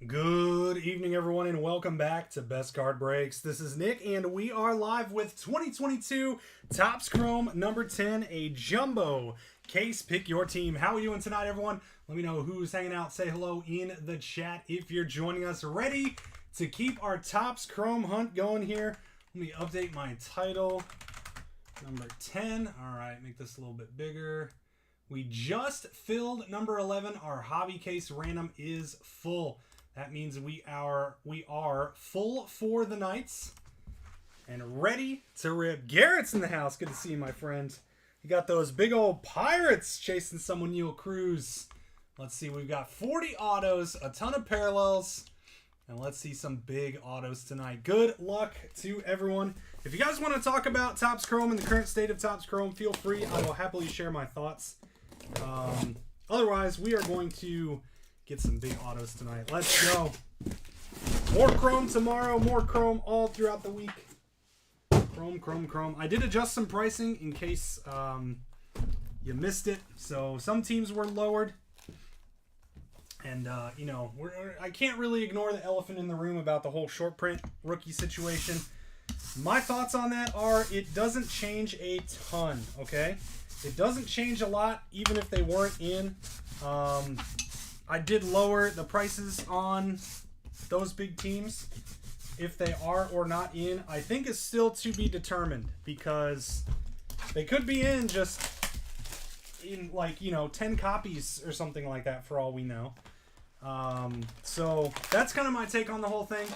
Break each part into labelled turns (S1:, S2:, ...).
S1: Good evening, everyone, and welcome back to Best Card Breaks. This is Nick, and we are live with 2022 Topps Chrome number 10, a jumbo case. Pick your team. How are you doing tonight, everyone? Let me know who's hanging out. Say hello in the chat if you're joining us. Ready to keep our Topps Chrome hunt going here. Let me update my title. Number 10. All right, make this a little bit bigger. We just filled number 11. Our hobby case random is full. That means we are full for the nights and ready to rip. Garrett's in the house. Good to see you, my friend. You got those big old Pirates chasing some Oneil Cruz. Let's see. We've got 40 autos, a ton of parallels, and let's see some big autos tonight. Good luck to everyone. If you guys want to talk about Topps Chrome and the current state of Topps Chrome, feel free. I will happily share my thoughts. Otherwise, we are going to get some big autos tonight. Let's go. More Chrome tomorrow. More Chrome all throughout the week. Chrome. I did adjust some pricing in case you missed it. So some teams were lowered. And, I can't really ignore the elephant in the room about the whole short print rookie situation. My thoughts on that are it doesn't change a ton, okay? It doesn't change a lot, even if they weren't in. I did lower the prices on those big teams. If they are or not in, I think is still to be determined because they could be in just in 10 copies or something like that for all we know. So that's kind of my take on the whole thing.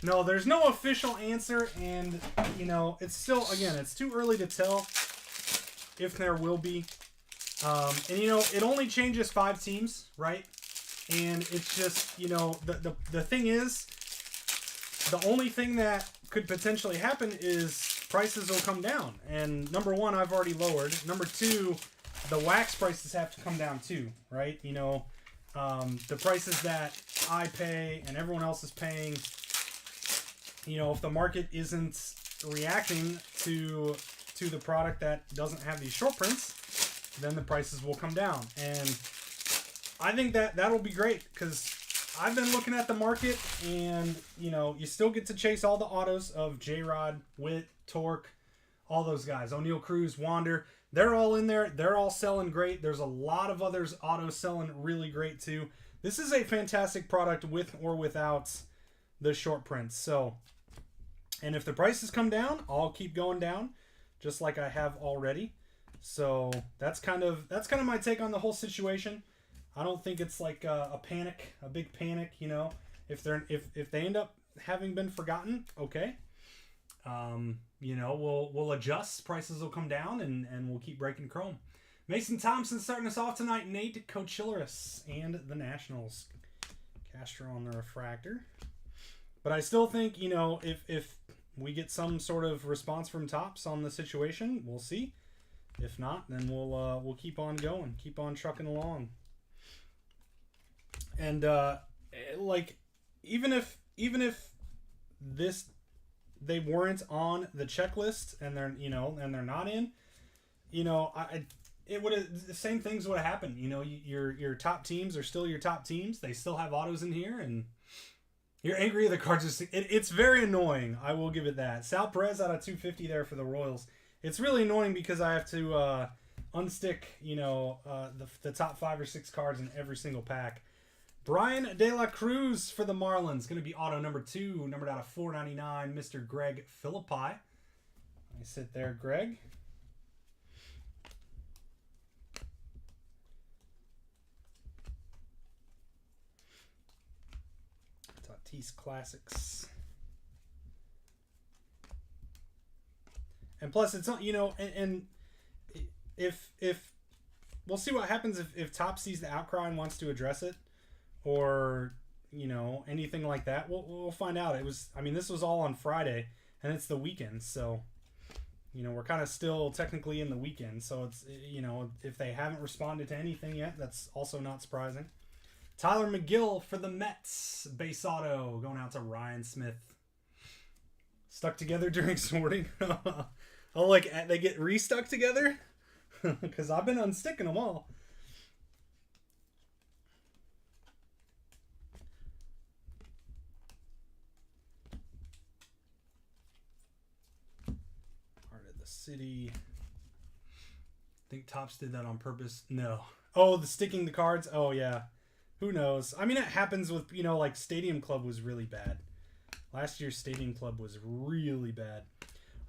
S1: No, there's no official answer, and it's still, again, it's too early to tell if there will be. It only changes 5 teams, right? And it's just, the thing is, the only thing that could potentially happen is prices will come down. And number one, I've already lowered. Number two, the wax prices have to come down too, right? The prices that I pay and everyone else is paying, if the market isn't reacting to the product that doesn't have these short prints, then the prices will come down. And I think that'll be great because I've been looking at the market and, you still get to chase all the autos of J-Rod, Witt, Torque, all those guys. Oneil Cruz, Wander, they're all in there. They're all selling great. There's a lot of others autos selling really great too. This is a fantastic product with or without the short prints. So, and if the prices come down, I'll keep going down just like I have already. So that's kind of my take on the whole situation. I don't think it's like a big panic, if they end up having been forgotten, okay. We'll adjust, prices will come down and we'll keep breaking Chrome. Mason Thompson starting us off tonight, Nate Cochilleris and the Nationals. Castro on the refractor. But I still think, if we get some sort of response from Topps on the situation, we'll see. If not, then we'll keep on going, keep on trucking along. And even if this they weren't on the checklist and they're not in, the same things would have happened. Your top teams are still your top teams. They still have autos in here, and you're angry at the cards. It's very annoying. I will give it that. Sal Perez out of 250 there for the Royals. It's really annoying because I have to unstick, the top 5 or 6 cards in every single pack. Brian De La Cruz for the Marlins. Going to be auto number 2, numbered out of 499, Mr. Greg Philippi. I sit there, Greg. Tatis Classics. And plus, it's not, and if we'll see what happens if Top sees the outcry and wants to address it, or anything like that. We'll find out. This was all on Friday, and it's the weekend, so we're kind of still technically in the weekend. So it's if they haven't responded to anything yet, that's also not surprising. Tyler McGill for the Mets, base auto going out to Ryan Smith. Stuck together during sorting. Oh, they get restuck together? Because I've been unsticking them all. the city. I think Topps did that on purpose. No. Oh, the sticking the cards? Oh, yeah. Who knows? I mean, it happens with, you know, like Stadium Club was really bad. Last year's Stadium Club was really bad.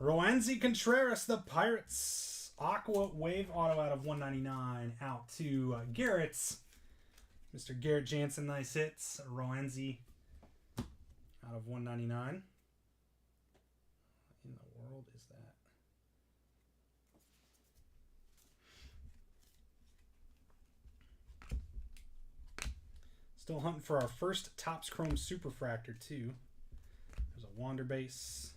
S1: Roansy Contreras, the Pirates. Aqua Wave Auto out of 199 out to Garrett's. Mr. Garrett Jansen, nice hits. Roansy out of 199. In the world is that? Still hunting for our first Topps Chrome Superfractor, too. There's a Wander base.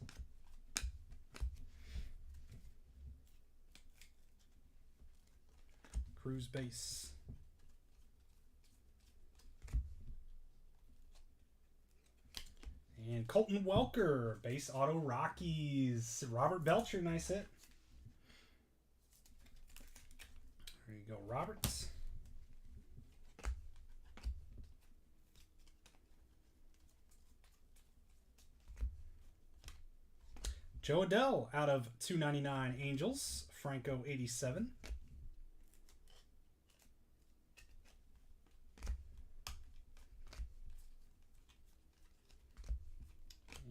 S1: Cruise base. And Colton Welker, base auto Rockies. Robert Belcher, nice hit. There you go, Roberts. Joe Adell out of 299 Angels. Franco 87.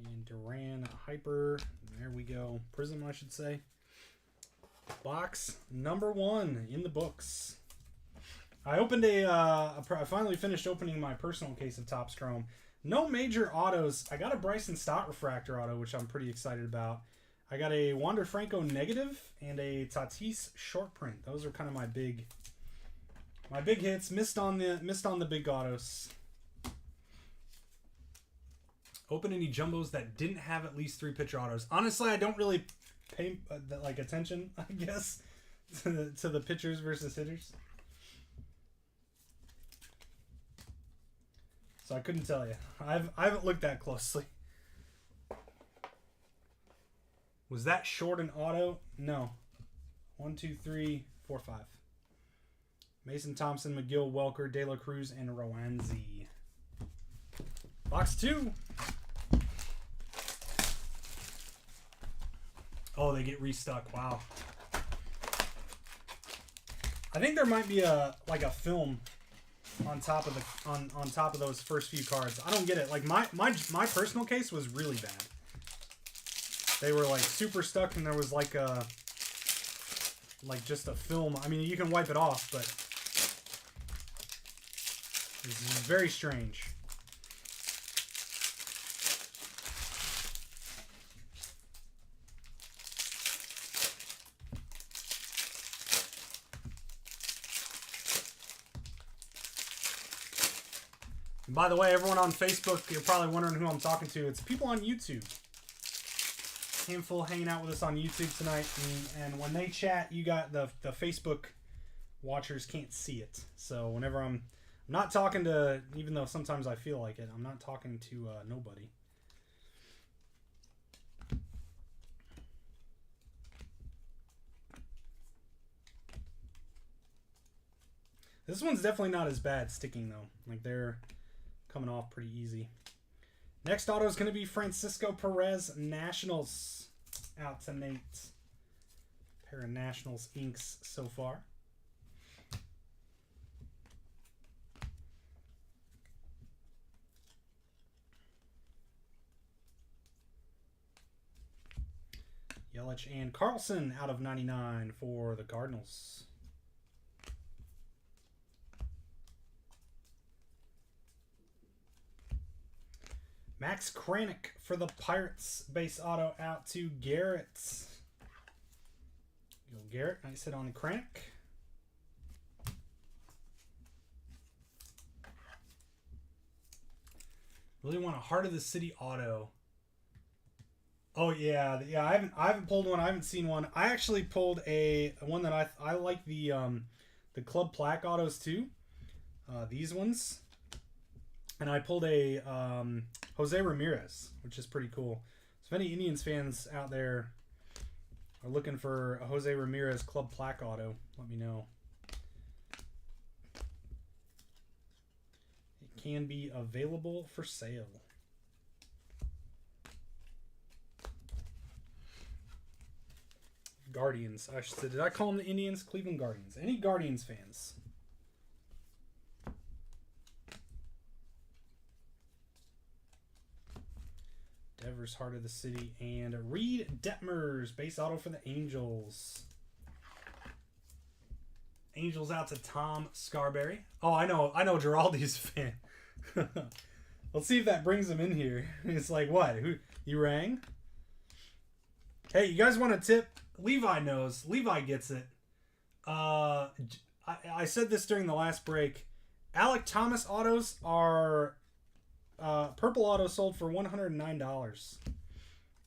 S1: And Duran Hyper. There we go. Prism, I should say. Box number 1 in the books. I opened I finally finished opening my personal case of Topps Chrome. No major autos. I got a Bryson Stott refractor auto, which I'm pretty excited about. I got a Wander Franco negative and a Tatis short print. Those are kind of my big hits. Missed on the big autos. Open any jumbos that didn't have at least 3 pitcher autos. Honestly, I don't really pay like attention, I guess, to the pitchers versus hitters. So I couldn't tell you. I haven't looked that closely. Was that short an auto? No. 1, 2, 3, 4, 5. Mason Thompson, McGill, Welker, De La Cruz, and Roansy. Box 2. Oh, they get restuck. Wow. I think there might be a film on top of on top of those first few cards. I don't get it. Like my personal case was really bad. They were like super stuck, and there was like just a film. I mean, you can wipe it off, but this is very strange. And by the way, everyone on Facebook, you're probably wondering who I'm talking to. It's people on YouTube. Handful hanging out with us on YouTube tonight, and when they chat, you got the Facebook watchers can't see it. So whenever I'm not talking to, even though sometimes I feel like it, I'm not talking to nobody. This one's definitely not as bad sticking though. Like they're coming off pretty easy. Next auto is going to be Francisco Perez Nationals out to Nate. Pair of Nationals inks so far. Yelich and Carlson out of 99 for the Cardinals. Max Kranick for the Pirates. Base auto out to Garrett. Go Garrett. Nice hit on the Kranick. Really want a Heart of the City auto. Oh yeah, I haven't pulled one. I haven't seen one. I actually pulled one that I like the Club Plaque autos too. These ones. And I pulled a Jose Ramirez, which is pretty cool. So if any Indians fans out there are looking for a Jose Ramirez Club Plaque auto, let me know. It can be available for sale. Guardians, I should say. Did I call them the Indians? Cleveland Guardians. Any Guardians fans? Devers, Heart of the City, and Reed Detmers, base auto for the Angels. Angels out to Tom Scarberry. Oh, I know Giraldi's fan. Let's see if that brings him in here. It's like, what? Who you rang? Hey, you guys want a tip? Levi knows. Levi gets it. I said this during the last break. Alec Thomas autos are purple auto sold for $109.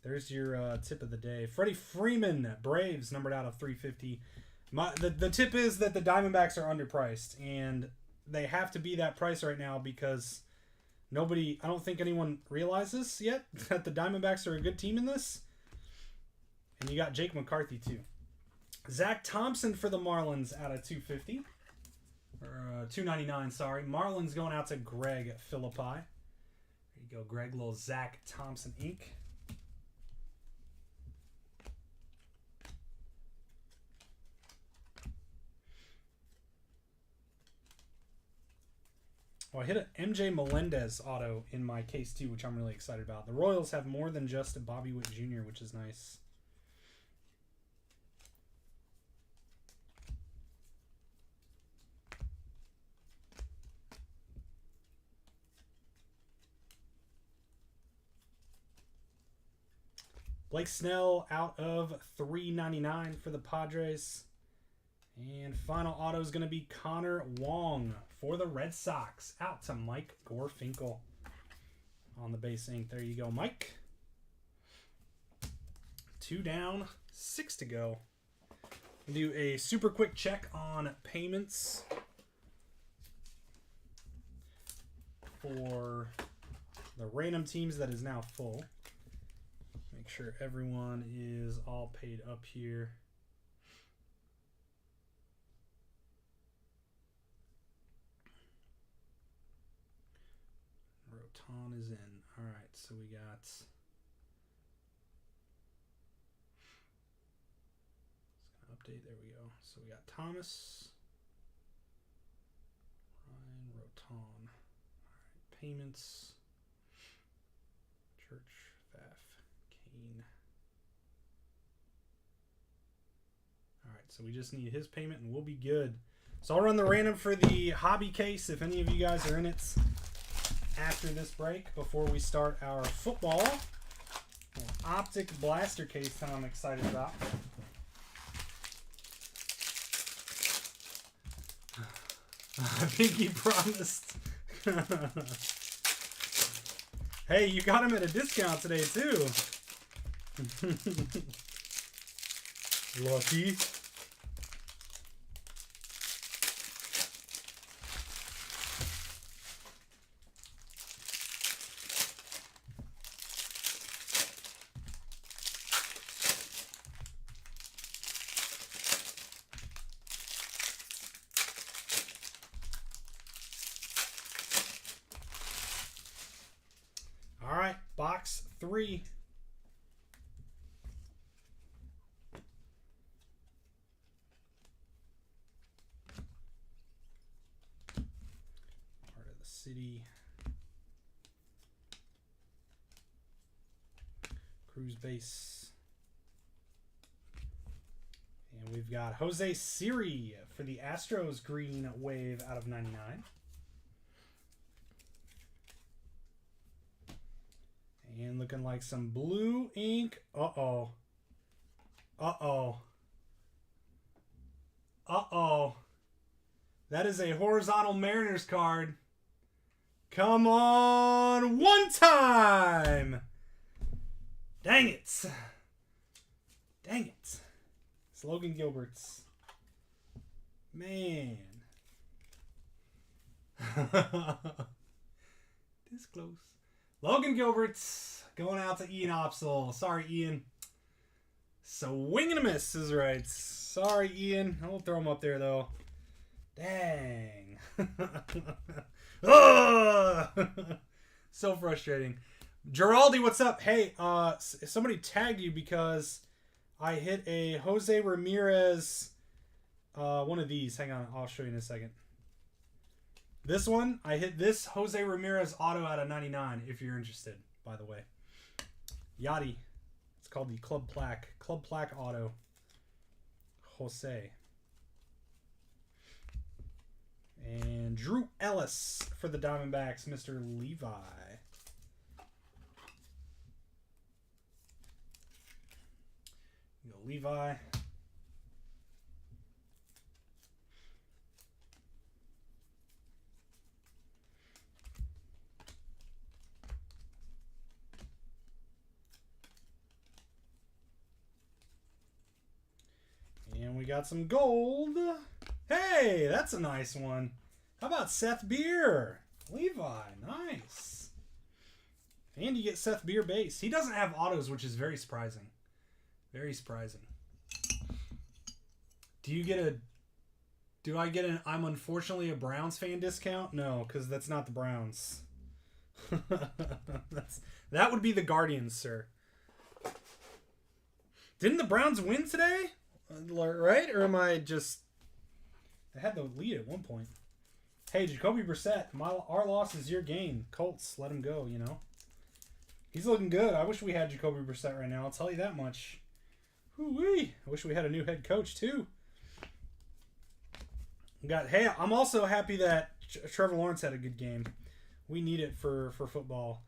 S1: There's your tip of the day. Freddie Freeman, Braves, numbered out of 350. The tip is that the Diamondbacks are underpriced, and they have to be that price right now because I don't think anyone realizes yet that the Diamondbacks are a good team in this. And you got Jake McCarthy too. Zach Thompson for the Marlins out of 250. Or 299, sorry. Marlins going out to Greg Philippi. There you go, Greg. Little Zach Thompson ink. Oh, I hit an MJ Melendez auto in my case too, which I'm really excited about. The Royals have more than just Bobby Witt Jr., which is nice. Blake Snell out of 399 for the Padres. And final auto is going to be Connor Wong for the Red Sox. Out to Mike Gorfinkel on the base ink. There you go, Mike. 2 down, 6 to go. We'll do a super quick check on payments for the random teams that is now full. Make sure everyone is all paid up here. Rotan is in. All right, so we got update. There we go. So we got Thomas, Ryan, Rotan. All right, payments. Church, Pfaff, Kane. All right, so we just need his payment and we'll be good. So I'll run the random for the hobby case if any of you guys are in it after this break before we start our football. Optic blaster case that I'm excited about. Pinky promised. Hey, you got him at a discount today too. Lucky. All right, box 3. Heart of the City. Cruise Base. And we've got Jose Siri for the Astros green wave out of 99. And looking like some blue ink. Uh-oh. Uh-oh. Uh-oh. That is a horizontal Mariners card. Come on. One time. Dang it. Dang it. It's Logan Gilbert's. Man. This close. Logan Gilbert's going out to Ian Opsel. Sorry, Ian. Swing and a miss is right. Sorry, Ian. I won't throw him up there, though. Dang. So frustrating. Giraldi, what's up? Hey, somebody tagged you because I hit a Jose Ramirez, one of these. Hang on, I'll show you in a second. This one, I hit this Jose Ramirez auto out of 99, if you're interested, by the way. Yachty. It's called the Club Plaque. Club Plaque auto. Jose. And Drew Ellis for the Diamondbacks, Mr. Levi. Go Levi. And we got some gold. Hey, that's a nice one. How about Seth Beer? Levi, nice. And you get Seth Beer base. He doesn't have autos, which is very surprising. Very surprising. Do I get an I'm unfortunately a Browns fan discount? No, because that's not the Browns. That would be the Guardians, sir. Didn't the Browns win today? Right? Or am I just... I had the lead at one point. Hey, Jacoby Brissett, our loss is your gain. Colts, let him go, you know. He's looking good. I wish we had Jacoby Brissett right now. I'll tell you that much. Hoo-wee. I wish we had a new head coach, too. Hey, I'm also happy that Trevor Lawrence had a good game. We need it for football.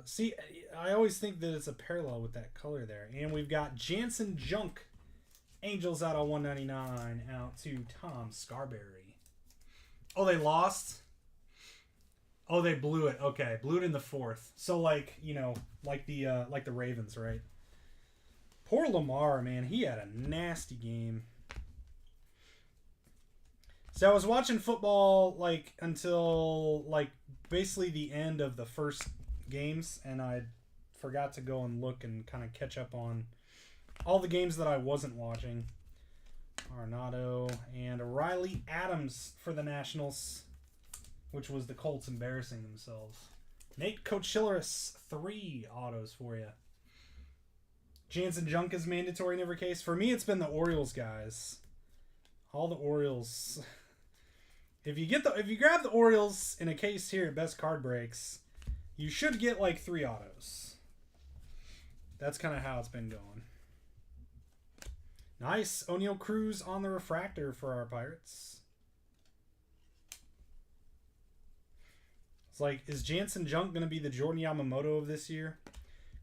S1: See, I always think that it's a parallel with that color there. And we've got Jansen Junk. Angels out of 199 out to Tom Scarberry. Oh, they lost? Oh, they blew it. Okay, blew it in the fourth. So like, you know, like the Ravens, right? Poor Lamar, man. He had a nasty game. So I was watching football like until like basically the end of the first games, and I forgot to go and look and kind of catch up on all the games that I wasn't watching. Arenado and Riley Adams for the Nationals, which was the Colts embarrassing themselves. Nate Cochilleris, 3 autos for you. Jansen Junk is mandatory in every case. For me, it's been the Orioles guys. All the Orioles. If you grab the Orioles in a case here at Best Card Breaks, you should get like 3 autos. That's kind of how it's been going. Nice. O'Neal Cruz on the refractor for our Pirates. It's like, is Jansen Junk going to be the Jordan Yamamoto of this year?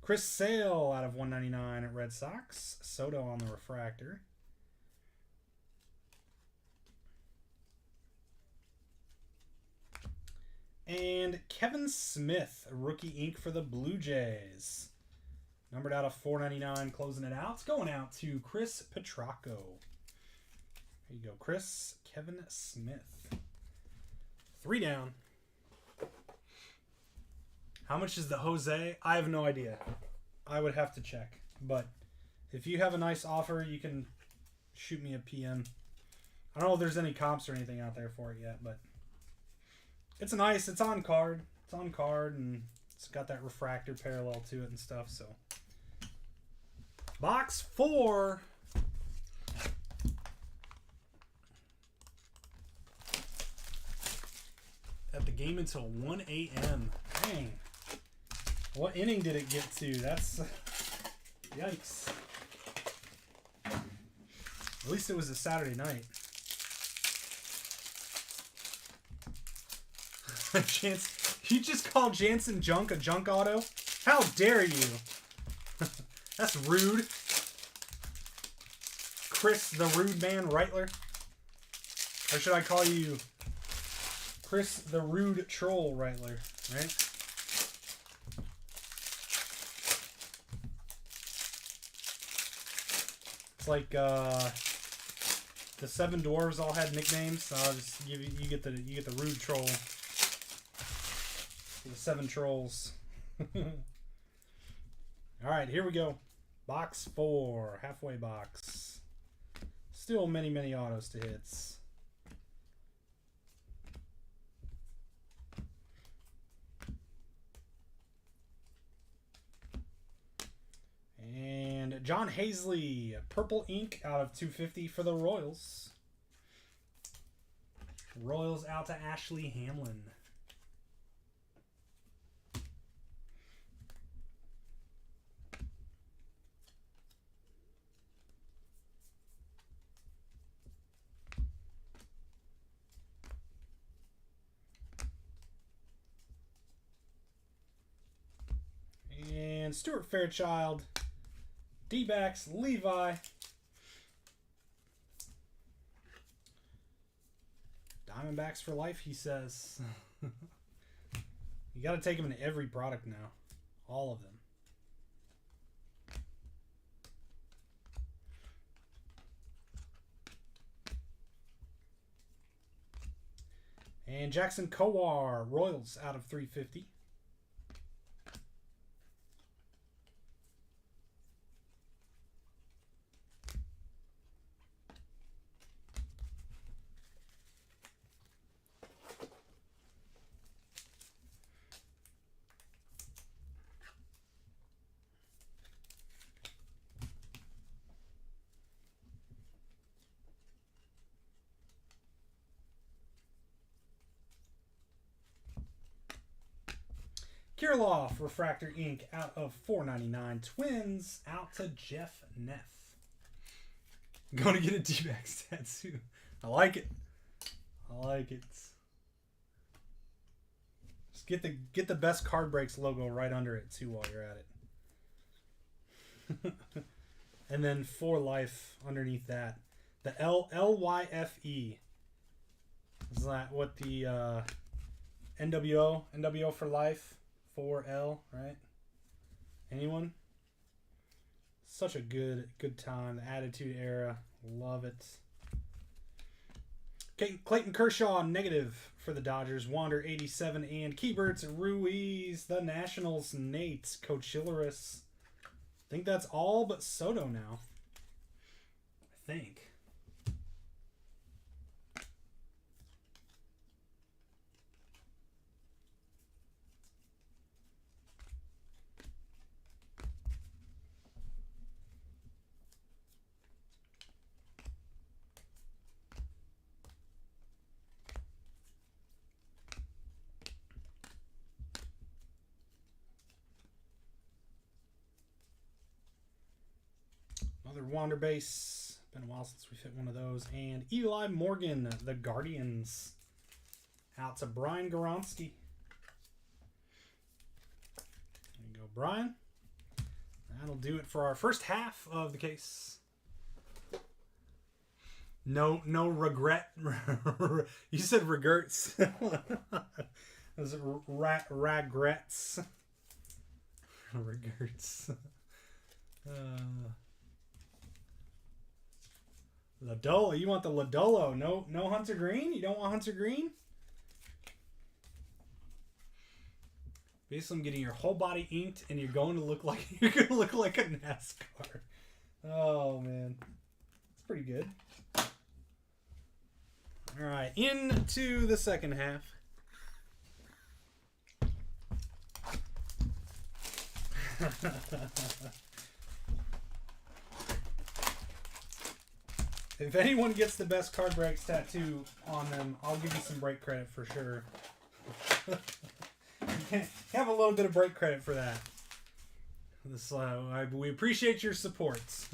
S1: Chris Sale out of 199 at Red Sox. Soto on the refractor. And Kevin Smith, rookie ink for the Blue Jays. Numbered out of 499, closing it out. It's going out to Chris Petracco. There you go, Chris. Kevin Smith. 3 down. How much is the Jose? I have no idea. I would have to check. But if you have a nice offer, you can shoot me a PM. I don't know if there's any comps or anything out there for it yet, but it's nice. It's on card. It's on card, and it's got that refractor parallel to it and stuff, so. Box 4. At the game until 1 a.m. Dang. What inning did it get to? That's... Yikes. At least it was a Saturday night. You just called Jansen Junk a junk auto? How dare you? That's rude. Chris the Rude Man Reitler? Or should I call you Chris the Rude Troll Reitler, right? It's like the 7 dwarves all had nicknames, so I'll just give you get the Rude Troll. The 7 trolls. Alright, here we go. Box 4. Halfway box. Still many autos to hits. And John Hazley, purple ink out of 250 for the Royals. Royals out to Ashley Hamlin. And Stuart Fairchild, D-backs, Levi. Diamondbacks for life, he says. You got to take them in every product now. All of them. And Jackson Kowar, Royals out of 350. Kirilloff, Refractor ink out of 499. Twins out to Jeff Neff. Going to get a D-backs tattoo. I like it. I like it. Just get the Best Card Breaks logo right under it too while you're at it. And then For Life underneath that. The LYFE. Is that what the NWO for Life? 4L, right? Anyone? Such a good time. The Attitude Era. Love it. Clayton Kershaw, negative for the Dodgers. Wander, 87. And Keyberts, Ruiz, the Nationals, Nate, Cochilleris. I think that's all but Soto now. I think. Another Wander base. Been a while since we've hit one of those. And Eli Morgan, the Guardians. Out to Brian Goronsky. There you go, Brian. That'll do it for our first half of the case. No regret. You said regrets. Those regrets. Regrets. Lodolo, you want the Lodolo? No Hunter Green? You don't want Hunter Green? Basically, I'm getting your whole body inked, and you're going to look like a NASCAR. Oh man, it's pretty good. All right, into the second half. If anyone gets the Best Card Breaks tattoo on them, I'll give you some break credit for sure. Have a little bit of break credit for that. We appreciate your supports.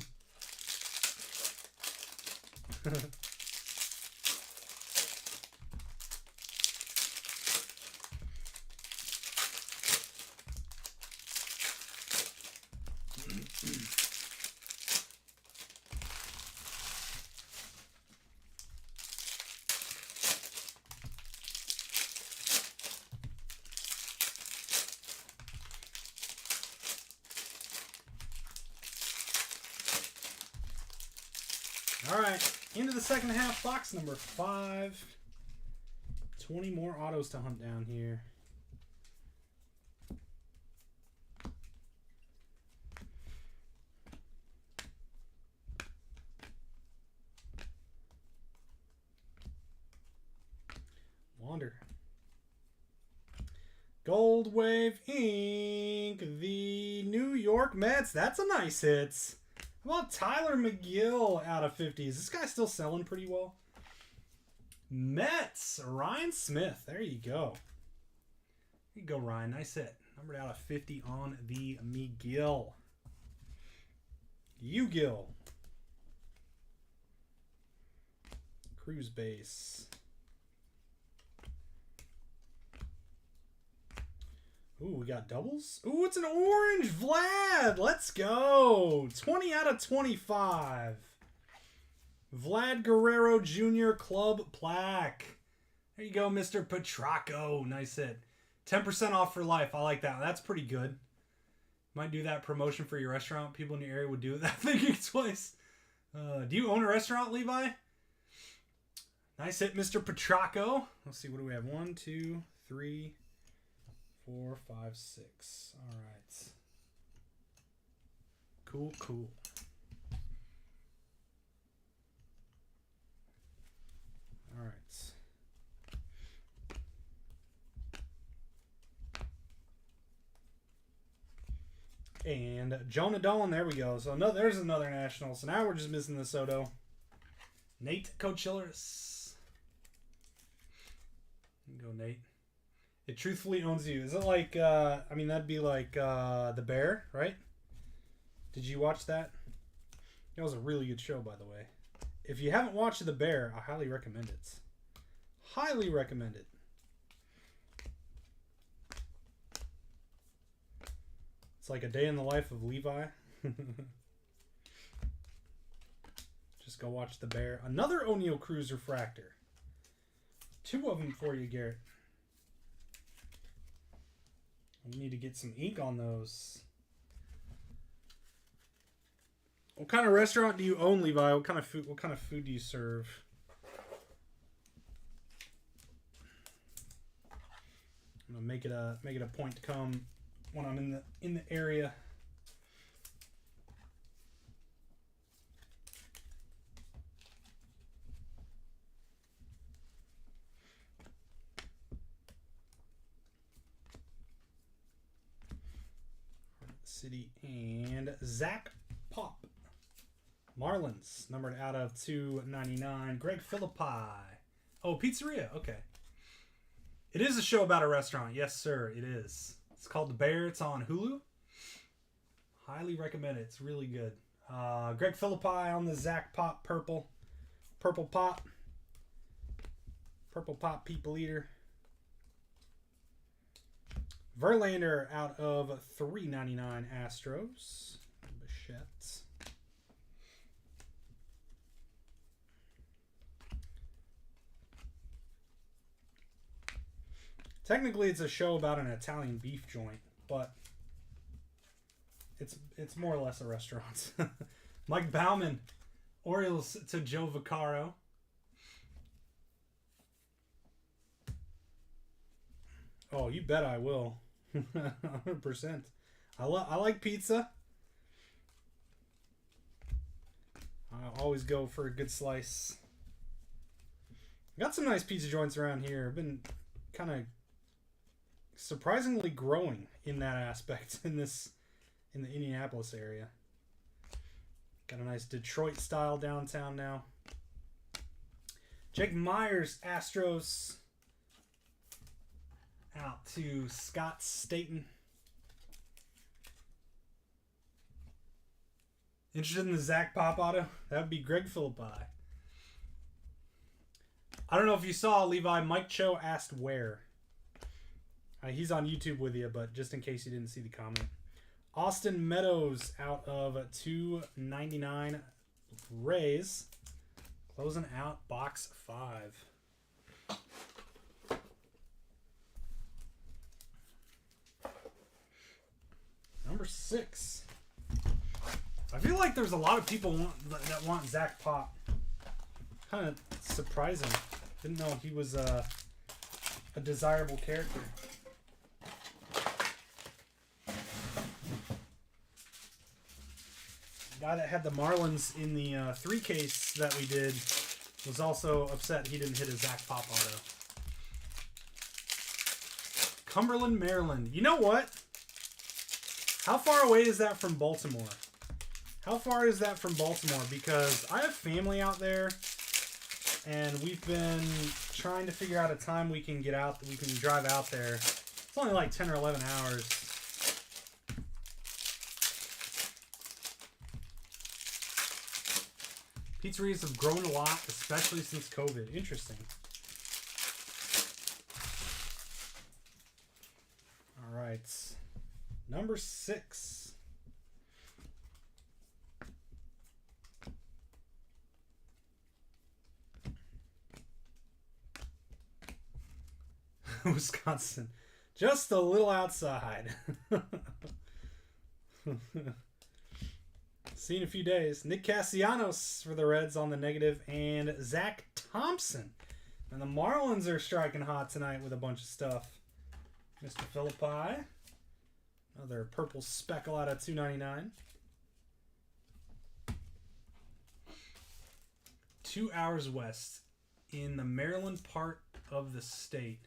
S1: All right, into the second half, box number 5. 20 more autos to hunt down here. Wander. Gold Wave Ink. The New York Mets. That's a nice hit. How about Tyler McGill out of 50? Is this guy still selling pretty well? Mets, Ryan Smith. There you go. There you go, Ryan. Nice hit. Numbered out of 50 on the McGill. Gill. Cruise base. Ooh, we got doubles. Ooh, it's an orange Vlad. Let's go. 20 out of 25. Vlad Guerrero Jr. Club Plaque. There you go, Mr. Petracco. Nice hit. 10% off for life. I like that. That's pretty good. Might do that promotion for your restaurant. People in your area would do that thinking twice. Do you own a restaurant, Levi? Nice hit, Mr. Petracco. Let's see, what do we have? 1, 2, 3, 4, 5, 6. All right. Cool, cool. All right. And Jonah Dolan, there we go. So there's another national. So now we're just missing the Soto. Nate Cochilleris. Go, Nate. It truthfully owns you. Is it like, I mean, that'd be like The Bear, right? Did you watch that? That was a really good show, by the way. If you haven't watched The Bear, I highly recommend it. Highly recommend it. It's like a day in the life of Levi. Just go watch The Bear. Another O'Neal Cruz refractor. 2 of them for you, Garrett. We need to get some ink on those. What kind of restaurant do you own, Levi? What kind of food do you serve? I'm gonna make it a point to come when I'm in the area. City and Zach Pop. Marlins, numbered out of 299. Greg Philippi. Oh, pizzeria. Okay. It is a show about a restaurant. Yes, sir. It is. It's called The Bear. It's on Hulu. Highly recommend it. It's really good. Greg Philippi on the Zach Pop purple. Purple Pop. Purple Pop People Eater. Verlander out of 399 Astros. Bichette. Technically, it's a show about an Italian beef joint, but it's more or less a restaurant. Mike Bauman, Orioles to Joe Vaccaro. Oh, you bet I will. 100%. I like pizza. I always go for a good slice. Got some nice pizza joints around here. I've been kind of surprisingly growing in that aspect in the Indianapolis area. Got a nice Detroit style downtown now. Jake Myers, Astros. Out to Scott Staten. Interested in the Zach Pop auto? That would be Greg Philippi. I don't know if you saw, Levi, Mike Cho asked where. He's on YouTube with you, but just in case you didn't see the comment. Austin Meadows out of 299 Rays. Closing out box 5. Number 6. I feel like there's a lot of people that want Zach Pop. Kind of surprising. Didn't know he was a desirable character. The guy that had the Marlins in the 3 case that we did was also upset he didn't hit a Zach Pop auto. Cumberland, Maryland. You know what? How far away is that from Baltimore? How far is that from Baltimore? Because I have family out there, and we've been trying to figure out a time we can get out, we can drive out there. It's only like 10 or 11 hours. Pizzerias have grown a lot, especially since COVID. Interesting. All right. Number 6. Wisconsin. Just a little outside. See in a few days. Nick Castellanos for the Reds on the negative, and Zach Thompson. And the Marlins are striking hot tonight with a bunch of stuff. Mr. Philippi. Another purple speckle out of $2.99. 2 hours west in the Maryland part of the state.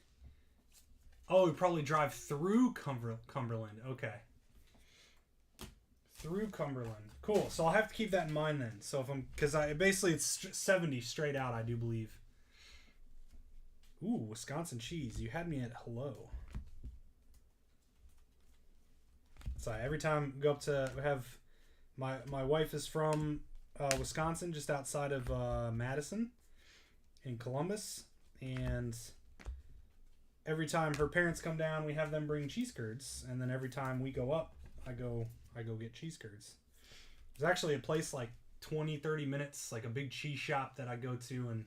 S1: Oh, we probably drive through Cumberland. Okay. Through Cumberland. Cool. So I'll have to keep that in mind then. So if I'm, because basically it's 70 straight out, I do believe. Ooh, Wisconsin cheese. You had me at hello. So every time I go up to have my wife is from Wisconsin, just outside of Madison in Columbus, and every time her parents come down, we have them bring cheese curds, and then every time we go up, I go get cheese curds. There's actually a place like 20-30 minutes, like a big cheese shop that I go to, and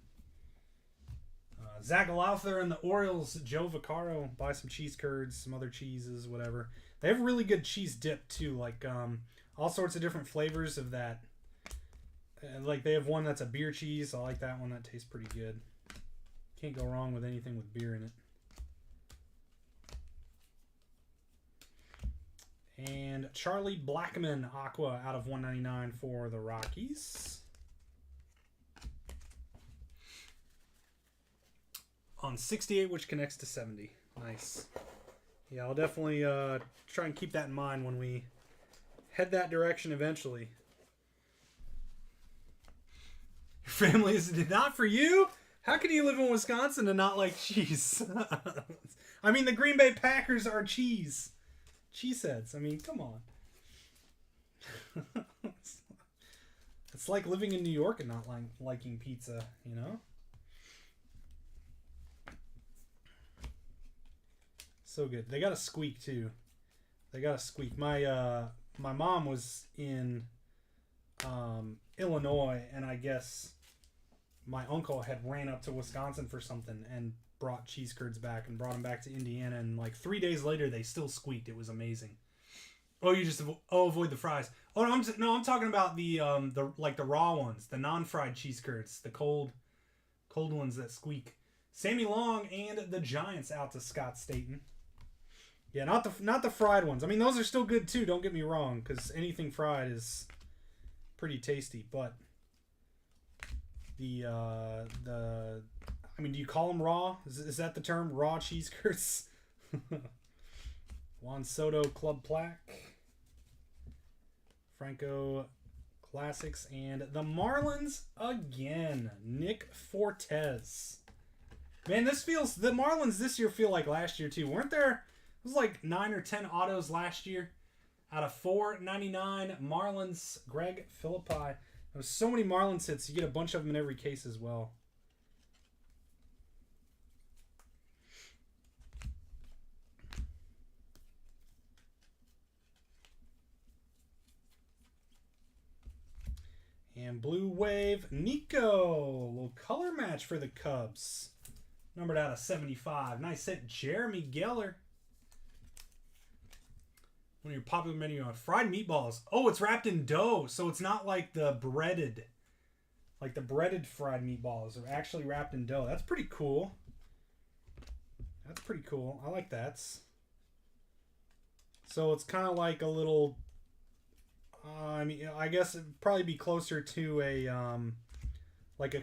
S1: Zach Lowther and the Orioles, Joe Vaccaro, buy some cheese curds, some other cheeses, whatever. They have really good cheese dip too, like all sorts of different flavors of that. Like they have one that's a beer cheese. I like that one. That tastes pretty good. Can't go wrong with anything with beer in it. And Charlie Blackmon Aqua out of 199 for the Rockies. On 68, which connects to 70. Nice. Yeah, I'll definitely try and keep that in mind when we head that direction eventually. Your family is not for you? How can you live in Wisconsin and not like cheese? I mean, the Green Bay Packers are cheese. Cheeseheads. I mean, come on. It's like living in New York and not liking pizza, you know? So good. They got a squeak too. They got a squeak. My mom was in Illinois, and I guess my uncle had ran up to Wisconsin for something and brought cheese curds back and brought them back to Indiana, and like 3 days later they still squeaked. It was amazing. Oh, you just avoid the fries. Oh no, I'm talking about the raw ones, the non-fried cheese curds, the cold ones that squeak. Sammy Long and the Giants out to Scott Staten. Yeah, not the fried ones. I mean, those are still good too. Don't get me wrong, because anything fried is pretty tasty. But I mean, do you call them raw? Is that the term? Raw cheese curds? Juan Soto Club Plaque, Franco Classics, and the Marlins again. Nick Fortes. Man, the Marlins this year feel like last year too. Weren't there? It was like 9 or 10 autos last year out of 499. Marlins, Greg Philippi. There was so many Marlins hits. You get a bunch of them in every case as well. And Blue Wave, Nico. Little color match for the Cubs. Numbered out of 75. Nice hit, Jeremy Geller. One of your popular menu on fried meatballs. Oh, it's wrapped in dough, so it's not like the breaded fried meatballs are actually wrapped in dough. That's pretty cool. That's pretty cool. I like that. So it's kind of like a little. I mean, I guess it'd probably be closer to a what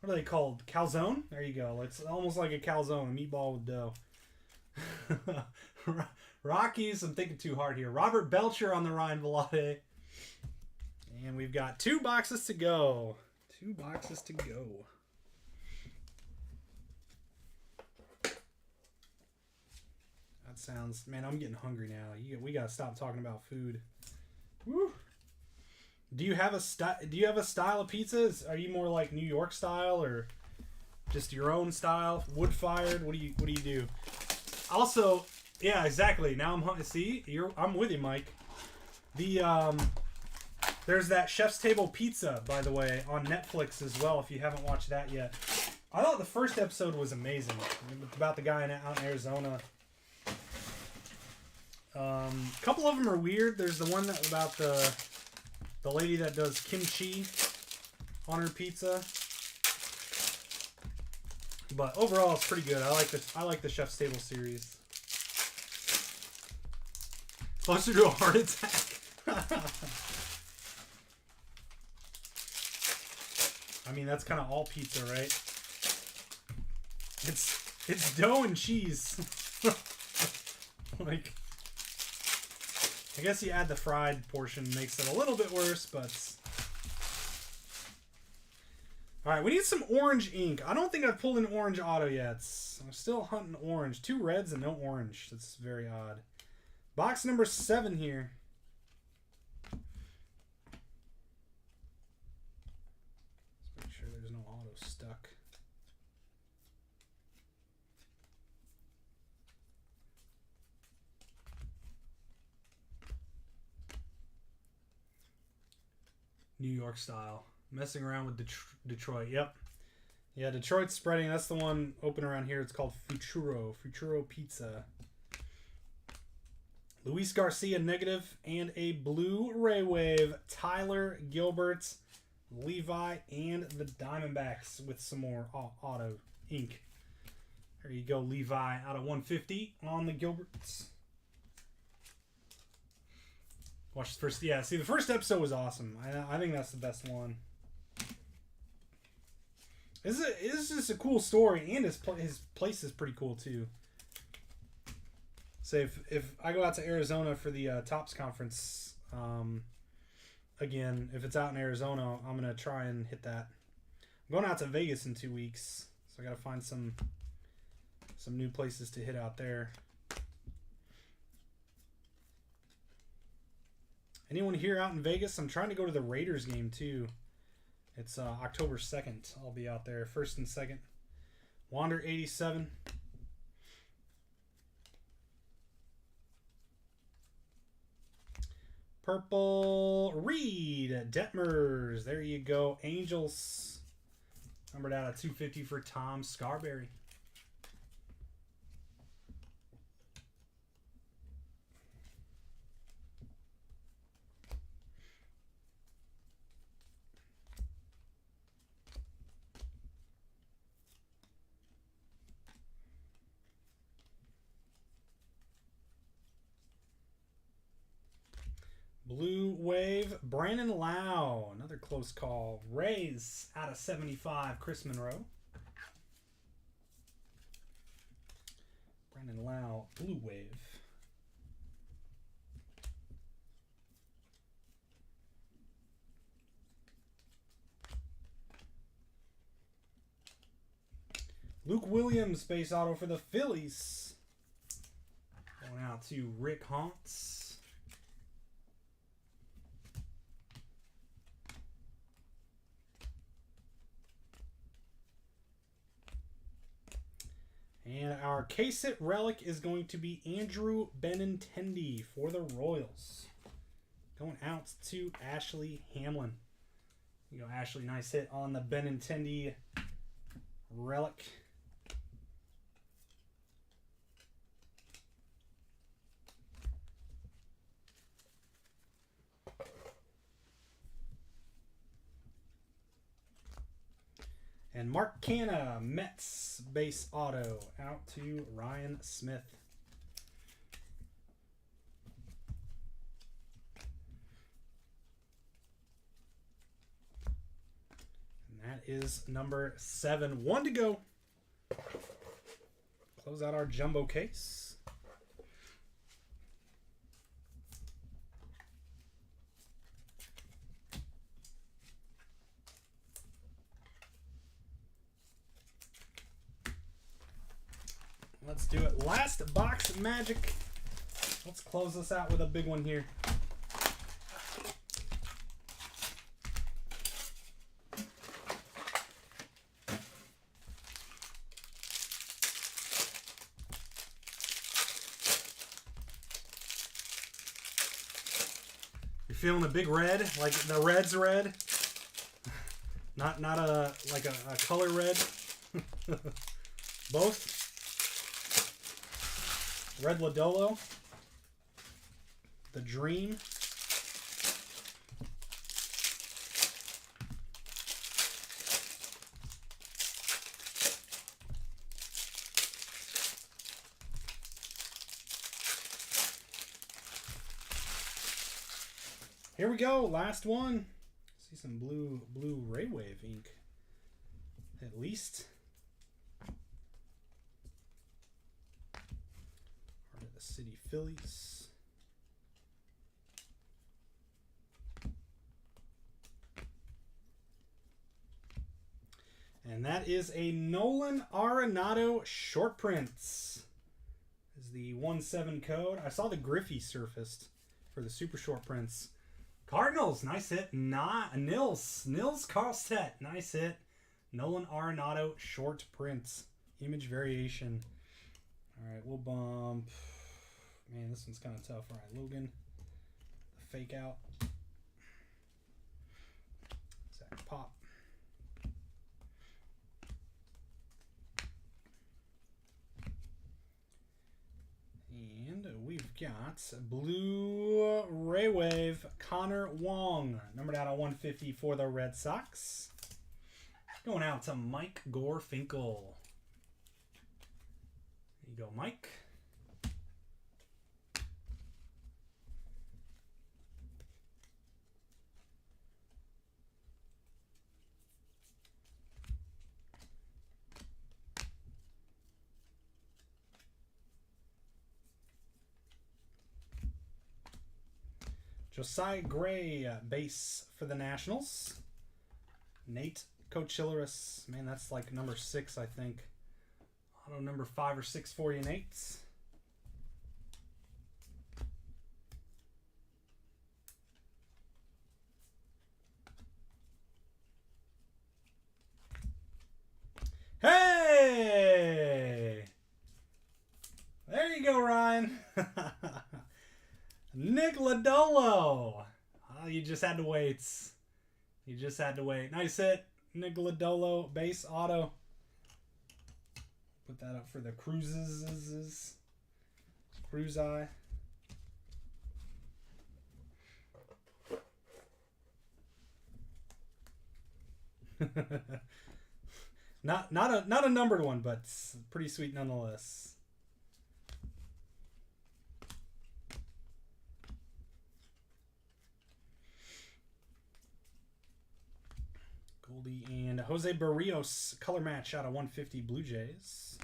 S1: are they called? Calzone? There you go. It's almost like a calzone, a meatball with dough. Rockies, I'm thinking too hard here. Robert Belcher on the Ryan Velade. And we've got 2 boxes to go. 2 boxes to go. That sounds... Man, I'm getting hungry now. We got to stop talking about food. Woo. Do you have a style of pizzas? Are you more like New York style or just your own style? Wood fired? What do you do? Also, yeah, exactly. Now I'm I'm with you, Mike. There's that Chef's Table Pizza, by the way, on Netflix as well. If you haven't watched that yet, I thought the first episode was amazing. It's about the guy out in Arizona. A couple of them are weird. There's the one about the lady that does kimchi on her pizza. But overall, it's pretty good. I like the Chef's Table series. Closer to a heart attack. I mean, that's kind of all pizza, right? It's dough and cheese. Like, I guess you add the fried portion, makes it a little bit worse, but... Alright, we need some orange ink. I don't think I've pulled an orange auto yet. I'm still hunting orange. 2 reds and no orange. That's very odd. Box number 7 here. Let's make sure there's no auto stuck. New York style. Messing around with Detroit. Yep. Yeah, Detroit's spreading. That's the one open around here. It's called Futuro. Futuro Pizza. Luis Garcia negative and a Blu-ray wave. Tyler Gilbert, Levi, and the Diamondbacks with some more auto ink. There you go, Levi out of 150 on the Gilberts. Watch the first. Yeah, see, the first episode was awesome. I think that's the best one. This is just a cool story, and his place is pretty cool too. So if I go out to Arizona for the Topps conference, again, if it's out in Arizona, I'm gonna try and hit that. I'm going out to Vegas in 2 weeks, so I gotta find some new places to hit out there. Anyone here out in Vegas? I'm trying to go to the Raiders game too. It's October 2nd. I'll be out there, 1st and 2nd. Wander 87. Purple Reed Detmers. There you go. Angels. Numbered out of 250 for Tom Scarberry. Blue Wave, Brandon Lau. Another close call. Rays out of 75, Chris Monroe. Brandon Lau, Blue Wave. Luke Williams, base auto for the Phillies. Going out to Rick Hauntz. And our K-Sit relic is going to be Andrew Benintendi for the Royals. Going out to Ashley Hamlin. You go, Ashley. Nice hit on the Benintendi relic. And Mark Canha, Mets base auto, out to Ryan Smith. And that is number 7. 1 to go. Close out our jumbo case. Let's do it. Last box magic. Let's close this out with a big one here. You're feeling a big red, like the red's red. Not a like a color red. Both. Red Lodolo, the Dream, here we go, last one. See some blue Ray Wave ink, at least. City Phillies. And that is a Nolan Arenado short prints. This is the 1-7 code. I saw the Griffey surfaced for the super short prints. Cardinals, nice hit. Nils Karlstedt, nice hit. Nolan Arenado short prints. Image variation. All right, we'll bump. Man, this one's kind of tough. All right, Logan, the fake out. Zach Pop. And we've got blue Ray Wave, Connor Wong, numbered out of 150 for the Red Sox. Going out to Mike Gorfinkel. There you go, Mike. Josiah Gray, base for the Nationals. Nate Cochillaris. Man, that's like number 6, I think. Auto number 5 or 6 for you, Nate. Hey! There you go, Ryan. Nick Lodolo. Oh, you just had to wait. You just had to wait. Nice hit. Nick Lodolo, base auto. Put that up for the cruises. Cruise eye. not a numbered one, but pretty sweet nonetheless. Goldie and Jose Barrios color match out of 150 Blue Jays.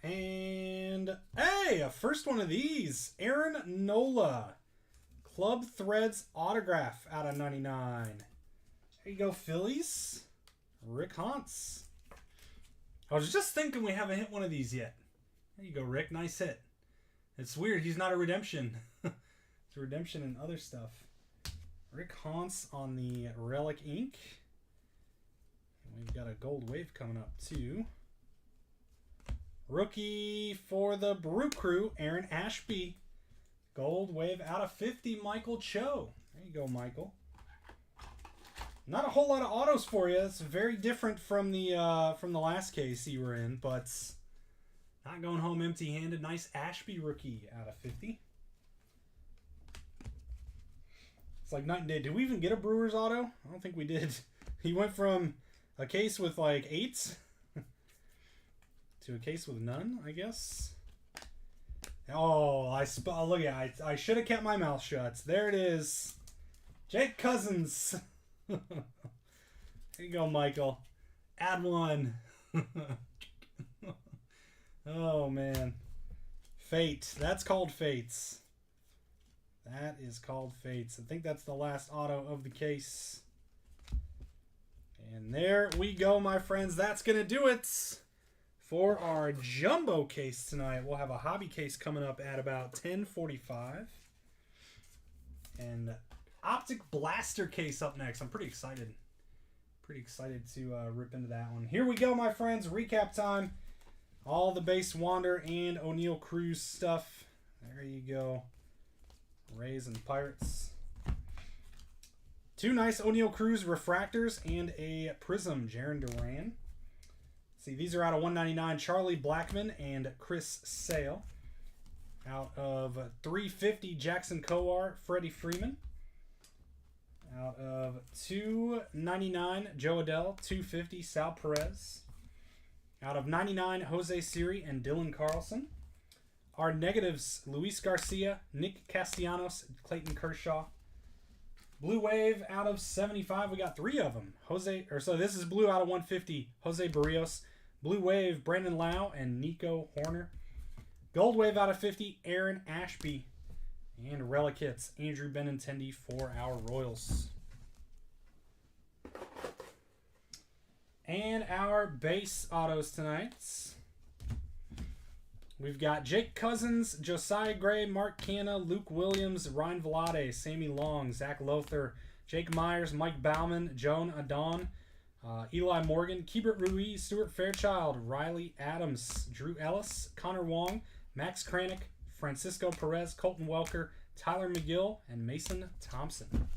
S1: And hey, a first one of these, Aaron Nola, Club Threads autograph out of 99. There you go, Phillies. Rick Hantz. I was just thinking we haven't hit one of these yet. There you go, Rick. Nice hit. It's weird. He's not a redemption. It's a redemption and other stuff. Rick Hantz on the Relic ink. And we've got a gold wave coming up too. Rookie for the Brew Crew, Aaron Ashby. Gold wave out of 50, Michael Cho. There you go, Michael. Not a whole lot of autos for you. It's very different from the last case you were in, but not going home empty-handed. Nice Ashby rookie out of 50. It's like night and day. Did we even get a Brewers auto? I don't think we did. He went from a case with like 8 to a case with none, I guess. Oh, look at it. I should have kept my mouth shut. There it is. Jake Cousins. Here you go, Michael. Add one. Oh, man. Fate. That's called Fates. That is called Fates. I think that's the last auto of the case. And there we go, my friends. That's going to do it for our jumbo case tonight. We'll have a hobby case coming up at about 10:45. And Optic Blaster case up next. I'm pretty excited. Pretty excited to rip into that one. Here we go, my friends. Recap time. All the base Wander and O'Neal Cruz stuff. There you go. Rays and Pirates. Two nice O'Neal Cruz refractors and a Prism Jarren Duran. See, these are out of 199. Charlie Blackmon and Chris Sale. Out of 350, Jackson Kowar, Freddie Freeman. Out of 299, Joe Adell. 250, Sal Perez. Out of 99, Jose Siri and Dylan Carlson. Our negatives, Luis Garcia, Nick Castellanos, Clayton Kershaw. Blue Wave out of 75, we got 3 of them. So this is blue out of 150, Jose Barrios. Blue Wave, Brandon Lau and Nico Horner. Gold Wave out of 50, Aaron Ashby. And Relic Hits, Andrew Benintendi for our Royals. And our base autos tonight. We've got Jake Cousins, Josiah Gray, Mark Canna, Luke Williams, Ryan Vlade, Sammy Long, Zach Lothar, Jake Myers, Mike Bauman, Joan Adon, Eli Morgan, Keibert Ruiz, Stuart Fairchild, Riley Adams, Drew Ellis, Connor Wong, Max Kranick, Francisco Perez, Colton Welker, Tyler McGill, and Mason Thompson.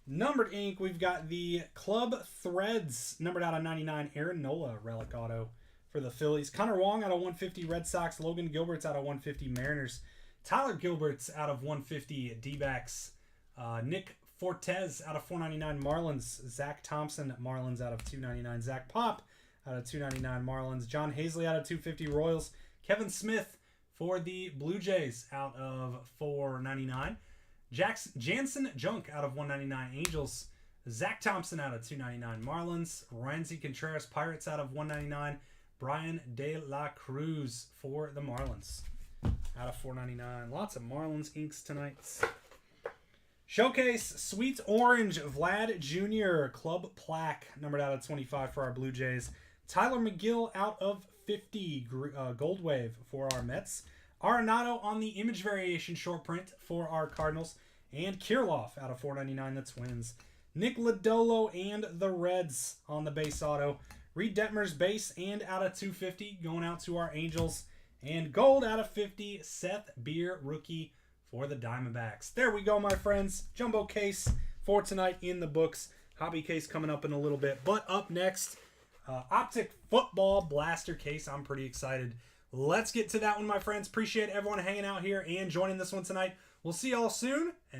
S1: Numbered ink, we've got the Club Threads, numbered out of 99, Aaron Nola, relic auto for the Phillies. Connor Wong out of 150, Red Sox. Logan Gilbert's out of 150, Mariners. Tyler Gilbert's out of 150, D-backs. Nick Fortes out of 499, Marlins. Zach Thompson, Marlins out of 299. Zach Pop out of 299, Marlins. John Hazley out of 250, Royals. Kevin Smith for the Blue Jays out of 499. Jansen Junk out of 199, Angels. Zach Thompson out of 299, Marlins. Randy Contreras, Pirates out of 199. Brian De La Cruz for the Marlins out of 499. Lots of Marlins inks tonight. Showcase Sweet Orange, Vlad Jr. Club Plaque, numbered out of 25 for our Blue Jays. Tyler McGill out of 50, Gold Wave for our Mets. Arenado on the image variation short print for our Cardinals. And Kirilloff out of 499, the Twins. Nick Lodolo and the Reds on the base auto. Reed Detmer's base and out of 250 going out to our Angels. And gold out of 50, Seth Beer rookie for the Diamondbacks. There we go, my friends. Jumbo case for tonight in the books. Hobby case coming up in a little bit. But up next, Optic Football Blaster case. I'm pretty excited. Let's get to that one, my friends. Appreciate everyone hanging out here and joining this one tonight. We'll see y'all soon. And